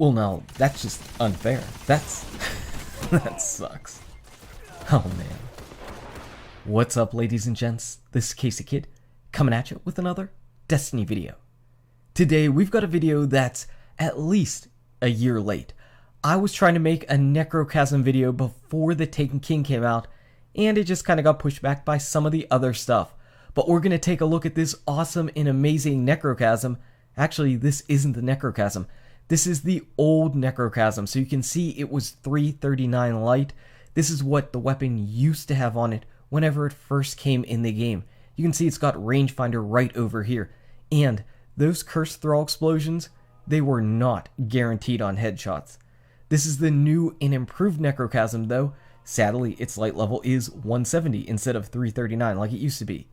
Well, now, that's just unfair. That's... that sucks. Oh, man. What's up, ladies and gents? This is KSigKid, coming at you with another Destiny video. Today, we've got a video that's at least a year late. I was trying to make a Necrochasm video before the Taken King came out, and it just kind of got pushed back by some of the other stuff. But we're going to take a look at this awesome and amazing Necrochasm. Actually, this isn't the Necrochasm. This is the old Necrochasm, so you can see it was 339 light. This is what the weapon used to have on it whenever it first came in the game. You can see it's got rangefinder right over here. And those cursed thrall explosions, they were not guaranteed on headshots. This is the new and improved Necrochasm though. Sadly, its light level is 170 instead of 339 like it used to be.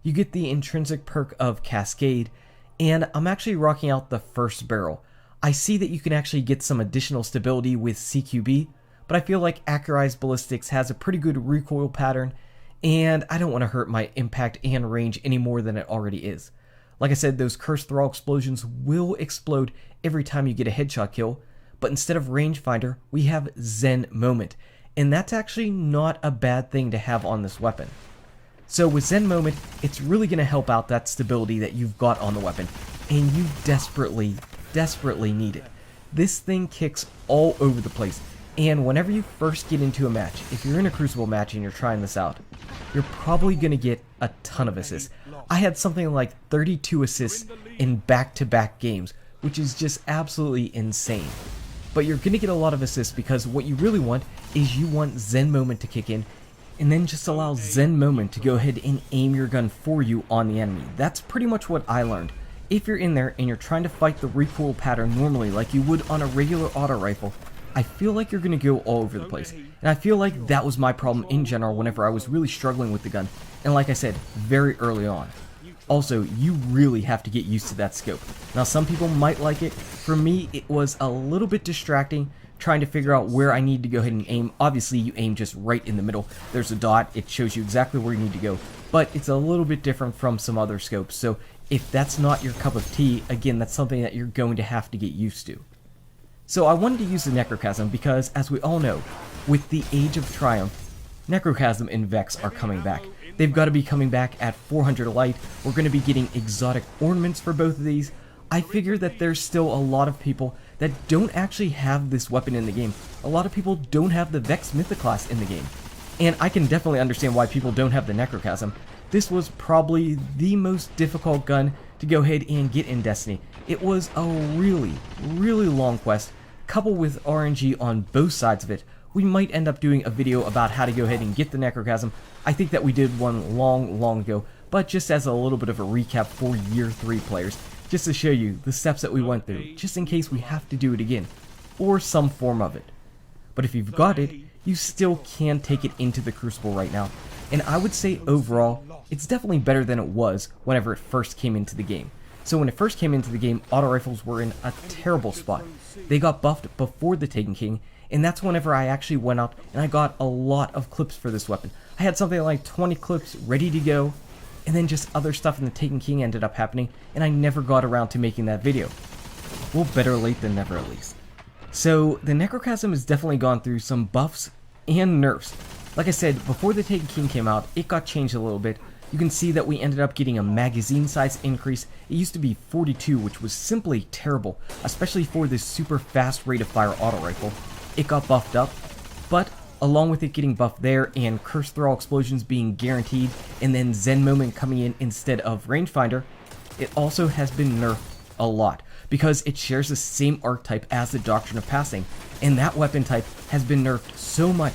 You get the intrinsic perk of Cascade, and I'm actually rocking out the first barrel. I see that you can actually get some additional stability with CQB, but I feel like Accurized Ballistics has a pretty good recoil pattern, and I don't want to hurt my impact and range any more than it already is. Like I said, those cursed thrall explosions will explode every time you get a headshot kill, but instead of rangefinder, we have Zen Moment, and that's actually not a bad thing to have on this weapon. So with Zen Moment, it's really going to help out that stability that you've got on the weapon, and you desperately need it. This thing kicks all over the place, and whenever you first get into a match, if you're in a Crucible match and you're trying this out, you're probably going to get a ton of assists. I had something like 32 assists in back-to-back games, which is just absolutely insane. But you're going to get a lot of assists because what you really want is you want Zen Moment to kick in, and then just allow Zen Moment to go ahead and aim your gun for you on the enemy. That's pretty much what I learned. If you're in there and you're trying to fight the recoil pattern normally like you would on a regular auto rifle, I feel like you're going to go all over the place. And I feel like that was my problem in general whenever I was really struggling with the gun. And like I said, very early on. Also, you really have to get used to that scope. Now, some people might like it. For me, it was a little bit distracting trying to figure out where I need to go ahead and aim. Obviously, you aim just right in the middle. There's a dot. It shows you exactly where you need to go. But it's a little bit different from some other scopes. So if that's not your cup of tea, again, that's something that you're going to have to get used to. So I wanted to use the Necrochasm because, as we all know, with the Age of Triumph, Necrochasm and Vex are coming back. They've got to be coming back at 400 light. We're going to be getting exotic ornaments for both of these. I figure that there's still a lot of people that don't actually have this weapon in the game. A lot of people don't have the Vex Mythoclast in the game. And I can definitely understand why people don't have the Necrochasm. This was probably the most difficult gun to go ahead and get in Destiny. It was a really long quest, coupled with RNG on both sides of it. We might end up doing a video about how to go ahead and get the Necrochasm. I think that we did one long ago, but just as a little bit of a recap for Year 3 players, just to show you the steps that we went through, just in case we have to do it again, or some form of it. But if you've got it, you still can take it into the Crucible right now. And I would say overall, it's definitely better than it was whenever it first came into the game. So when it first came into the game, auto rifles were in a terrible spot. They got buffed before the Taken King, and that's whenever I actually went out and I got a lot of clips for this weapon. I had something like 20 clips ready to go, and then just other stuff in the Taken King ended up happening, and I never got around to making that video. Well, better late than never at least. So the Necrochasm has definitely gone through some buffs and nerfs. Like I said, before the Taken King came out, it got changed a little bit. You can see that we ended up getting a magazine size increase. It used to be 42, which was simply terrible, especially for this super fast rate of fire auto rifle. It got buffed up, but along with it getting buffed there and cursed thrall explosions being guaranteed and then Zen Moment coming in instead of rangefinder, it also has been nerfed a lot because it shares the same archetype as the Doctrine of Passing, and that weapon type has been nerfed so much.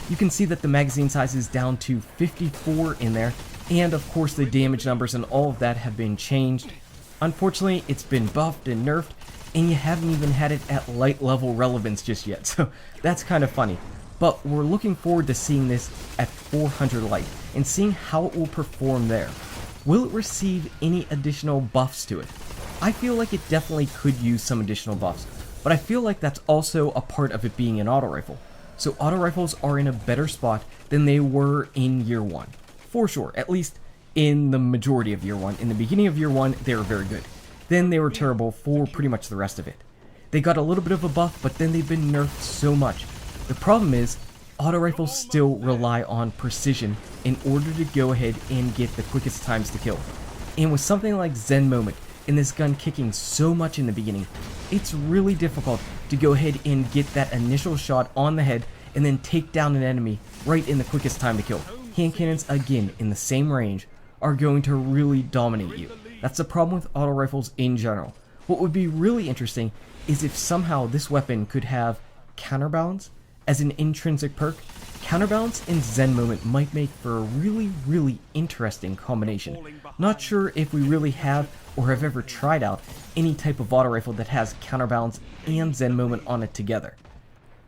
You can see that the magazine size is down to 54 in there, and of course the damage numbers and all of that have been changed. Unfortunately, it's been buffed and nerfed, and you haven't even had it at light level relevance just yet, so that's kind of funny. But we're looking forward to seeing this at 400 light, and seeing how it will perform there. Will it receive any additional buffs to it? I feel like it definitely could use some additional buffs, but I feel like that's also a part of it being an auto rifle. So auto rifles are in a better spot than they were in Year 1. For sure, at least in the majority of Year 1. In the beginning of Year 1, they were very good. Then they were terrible for pretty much the rest of it. They got a little bit of a buff, but then they've been nerfed so much. The problem is, auto rifles still rely on precision in order to go ahead and get the quickest times to kill. And with something like Zen Moment, and this gun kicking so much in the beginning, it's really difficult to go ahead and get that initial shot on the head and then take down an enemy right in the quickest time to kill. Hand cannons, again, in the same range, are going to really dominate you. That's the problem with auto rifles in general. What would be really interesting is if somehow this weapon could have counterbalance as an intrinsic perk. Counterbalance and Zen Moment might make for a really interesting combination. Not sure if we really have or have ever tried out any type of auto rifle that has counterbalance and Zen Moment on it together.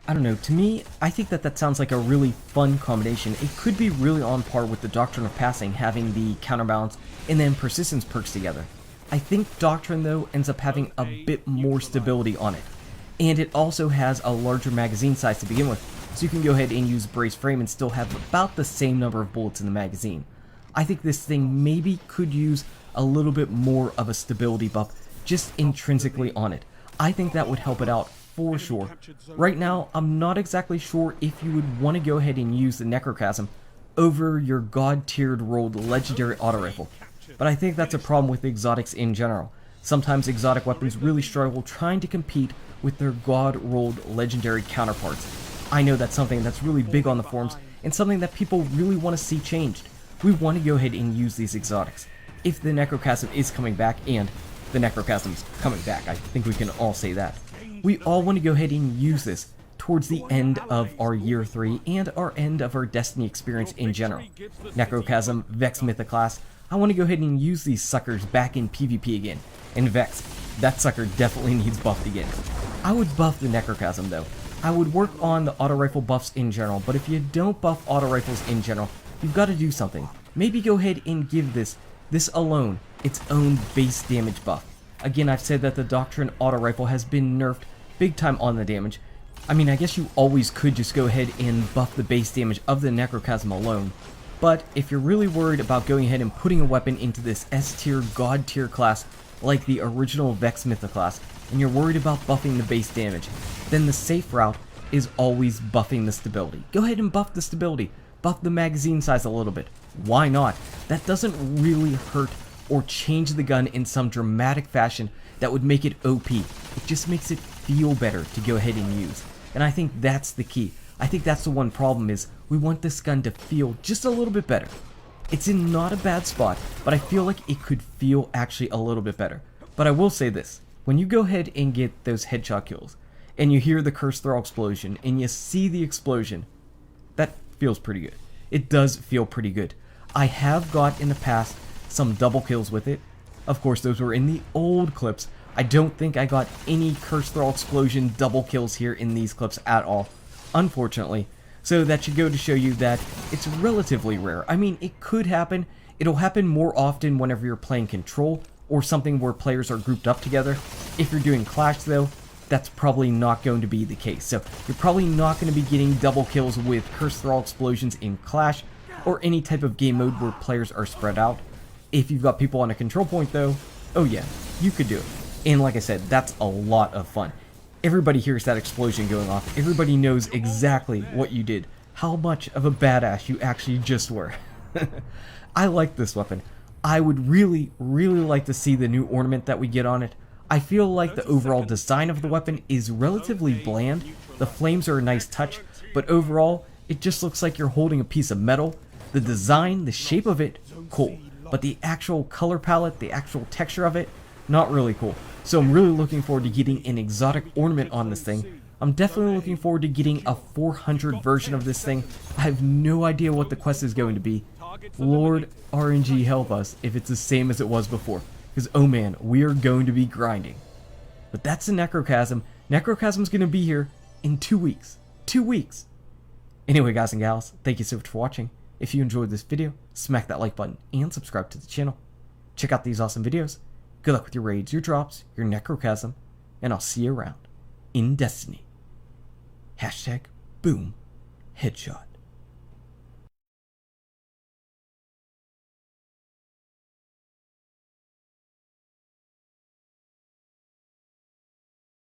I don't know, to me, I think that sounds like a really fun combination. It could be really on par with the Doctrine of Passing, having the counterbalance and then persistence perks together. I think Doctrine, though, ends up having a bit more stability on it. And it also has a larger magazine size to begin with, so you can go ahead and use brace frame and still have about the same number of bullets in the magazine. I think this thing maybe could use a little bit more of a stability buff just intrinsically on it. I think that would help it out for sure. Right now, I'm not exactly sure if you would want to go ahead and use the Necrochasm over your god-tiered rolled legendary auto rifle, but I think that's a problem with exotics in general. Sometimes exotic weapons really struggle trying to compete with their god-rolled legendary counterparts. I know that's something that's really big on the forums and something that people really want to see changed. We want to go ahead and use these exotics. If the Necrochasm is coming back, and the Necrochasm's coming back, I think we can all say that, we all want to go ahead and use this towards the end of our year 3 and our end of our Destiny experience in general. Necrochasm, Vex Mythoclast, I want to go ahead and use these suckers back in PvP again. And Vex, that sucker definitely needs buffed again. I would buff the Necrochasm though. I would work on the auto rifle buffs in general, but if you don't buff auto rifles in general, you've got to do something. Maybe go ahead and give this alone, its own base damage buff. Again, I've said that the Doctrine auto rifle has been nerfed big time on the damage. I mean, I guess you always could just go ahead and buff the base damage of the Necrochasm alone. But if you're really worried about going ahead and putting a weapon into this S tier, god tier class like the original Vex Mythoclast, and you're worried about buffing the base damage, then the safe route is always buffing the stability. Go ahead and buff the stability. Buff the magazine size a little bit. Why not? That doesn't really hurt or change the gun in some dramatic fashion that would make it OP. It just makes it feel better to go ahead and use. And I think that's the key. I think that's the one problem is we want this gun to feel just a little bit better. It's in not a bad spot, but I feel like it could feel actually a little bit better. But I will say this, when you go ahead and get those headshot kills, and you hear the Cursed Thrall explosion, and you see the explosion, that feels pretty good. It does feel pretty good. I have got in the past some double kills with it. Of course, those were in the old clips. I don't think I got any Cursed Thrall explosion double kills here in these clips at all, unfortunately. So that should go to show you that it's relatively rare. I mean, it could happen. It'll happen more often whenever you're playing Control or something where players are grouped up together. If you're doing Clash though, that's probably not going to be the case. So you're probably not going to be getting double kills with Cursed Thrall explosions in Clash or any type of game mode where players are spread out. If you've got people on a control point though, oh yeah, you could do it. And like I said, that's a lot of fun. Everybody hears that explosion going off. Everybody knows exactly what you did. How much of a badass you actually just were. I like this weapon. I would really like to see the new ornament that we get on it. I feel like the overall design of the weapon is relatively bland. The flames are a nice touch, but overall, it just looks like you're holding a piece of metal. The design, the shape of it, cool. But the actual color palette, the actual texture of it, not really cool. So I'm really looking forward to getting an exotic ornament on this thing. I'm definitely looking forward to getting a 400 version of this thing. I have no idea what the quest is going to be. Lord RNG help us if it's the same as it was before. Because oh man, we are going to be grinding. But that's the Necrochasm. Necrochasm's going to be here in 2 weeks. 2 weeks! Anyway guys and gals, thank you so much for watching. If you enjoyed this video, smack that like button and subscribe to the channel. Check out these awesome videos. Good luck with your raids, your drops, your Necrochasm, and I'll see you around in Destiny. #boom headshot.